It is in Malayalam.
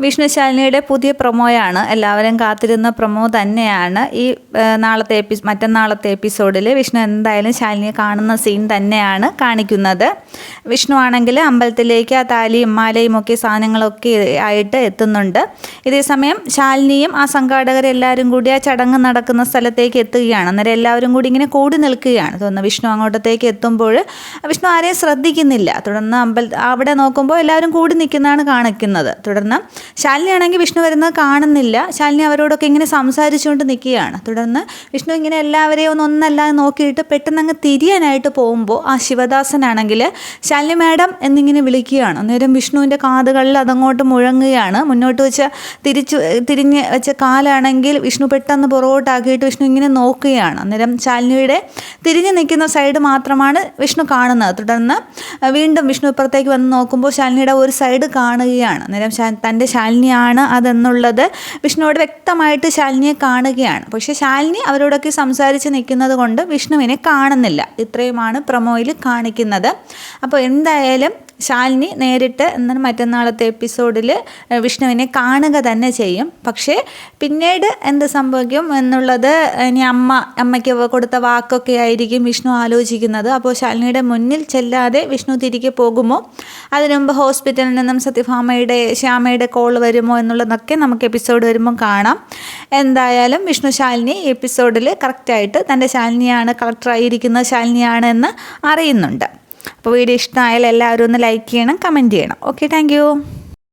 വിഷ്ണു ശാലിനിയുടെ പുതിയ പ്രൊമോയാണ്, എല്ലാവരും കാത്തിരുന്ന പ്രൊമോ തന്നെയാണ്. ഈ മറ്റന്നാളത്തെ എപ്പിസോഡിൽ വിഷ്ണു എന്തായാലും ശാലിനിയെ കാണുന്ന സീൻ തന്നെയാണ് കാണിക്കുന്നത്. വിഷ്ണു ആണെങ്കിൽ അമ്പലത്തിലേക്ക് ആ താലിയും മാലയും ഒക്കെ സാധനങ്ങളൊക്കെ ആയിട്ട് എത്തുന്നുണ്ട്. ഇതേസമയം ശാലിനിയും ആ സംഘാടകരെല്ലാവരും കൂടി ആ ചടങ്ങ് നടക്കുന്ന സ്ഥലത്തേക്ക് എത്തുകയാണ്. അന്നേരം എല്ലാവരും കൂടി ഇങ്ങനെ കൂടി നിൽക്കുകയാണ്. തോന്നുന്നു വിഷ്ണു അങ്ങോട്ടത്തേക്ക് എത്തുമ്പോൾ വിഷ്ണു ആരെയും ശ്രദ്ധിക്കുന്നില്ല. തുടർന്ന് അവിടെ നോക്കുമ്പോൾ എല്ലാവരും കൂടി നിൽക്കുന്നതാണ് കാണിക്കുന്നത്. തുടർന്ന് ശാലിനി ആണെങ്കിൽ വിഷ്ണു വരുന്നത് കാണുന്നില്ല. ശാലിനി അവരോടൊക്കെ ഇങ്ങനെ സംസാരിച്ചുകൊണ്ട് നിൽക്കുകയാണ്. തുടർന്ന് വിഷ്ണു ഇങ്ങനെ എല്ലാവരെയും ഒന്നല്ലാതെ നോക്കിയിട്ട് പെട്ടെന്ന് അങ്ങ് തിരിയാനായിട്ട് പോകുമ്പോൾ ആ ശിവദാസനാണെങ്കിൽ ശാലിനി മാഡം എന്നിങ്ങനെ വിളിക്കുകയാണ്. അന്നേരം വിഷ്ണുവിൻ്റെ കാതുകളിൽ അതങ്ങോട്ട് മുഴങ്ങുകയാണ്. മുന്നോട്ട് വെച്ച തിരിഞ്ഞ് വെച്ച കാലാണെങ്കിൽ വിഷ്ണു പെട്ടെന്ന് പുറകോട്ടാക്കിയിട്ട് വിഷ്ണു ഇങ്ങനെ നോക്കുകയാണ്. അന്നേരം ശാലിനിയുടെ തിരിഞ്ഞ് നിൽക്കുന്ന സൈഡ് മാത്രമാണ് വിഷ്ണു കാണുന്നത്. തുടർന്ന് വീണ്ടും വിഷ്ണു ഇപ്പുറത്തേക്ക് വന്ന് നോക്കുമ്പോൾ ശാലിനിയുടെ ഒരു സൈഡ് കാണുകയാണ്. അന്നേരം തൻ്റെ ശാലിനിയാണ് അതെന്നുള്ളത് വിഷ്ണുവോട് വ്യക്തമായിട്ട് ശാലിനിയെ കാണുകയാണ്. പക്ഷേ ശാലിനി അവരോടൊക്കെ സംസാരിച്ച് നിൽക്കുന്നത് കൊണ്ട് വിഷ്ണുവിനെ കാണുന്നില്ല. ഇത്രയുമാണ് പ്രൊമോയിൽ കാണിക്കുന്നത്. അപ്പോൾ എന്തായാലും ശാലിനി നേരിട്ട് മറ്റന്നാളത്തെ എപ്പിസോഡിൽ വിഷ്ണുവിനെ കാണുക തന്നെ ചെയ്യും. പക്ഷേ പിന്നീട് എന്ത് സംഭവിക്കും എന്നുള്ളത് ഇനി അമ്മയ്ക്ക് കൊടുത്ത വാക്കൊക്കെ ആയിരിക്കും വിഷ്ണു ആലോചിക്കുന്നത്. അപ്പോൾ ശാലിനിയുടെ മുന്നിൽ ചെല്ലാതെ വിഷ്ണു തിരികെ പോകുമോ, അതിനു മുമ്പ് ഹോസ്പിറ്റലിൽ നിന്നും ശ്യാമയുടെ കോൾ വരുമോ എന്നുള്ളതൊക്കെ നമുക്ക് എപ്പിസോഡ് വരുമ്പോൾ കാണാം. എന്തായാലും വിഷ്ണു ശാലിനി എപ്പിസോഡിൽ കറക്റ്റായിട്ട് തൻ്റെ ശാലിനിയാണ്, കളക്ടറായിരിക്കുന്ന ശാലിനിയാണ് എന്ന് അറിയുന്നുണ്ട്. അപ്പോൾ വീഡിയോ ഇഷ്ടമായാൽ എല്ലാവരും ഒന്ന് ലൈക്ക് ചെയ്യണം, കമൻറ്റ് ചെയ്യണം. Okay, thank you.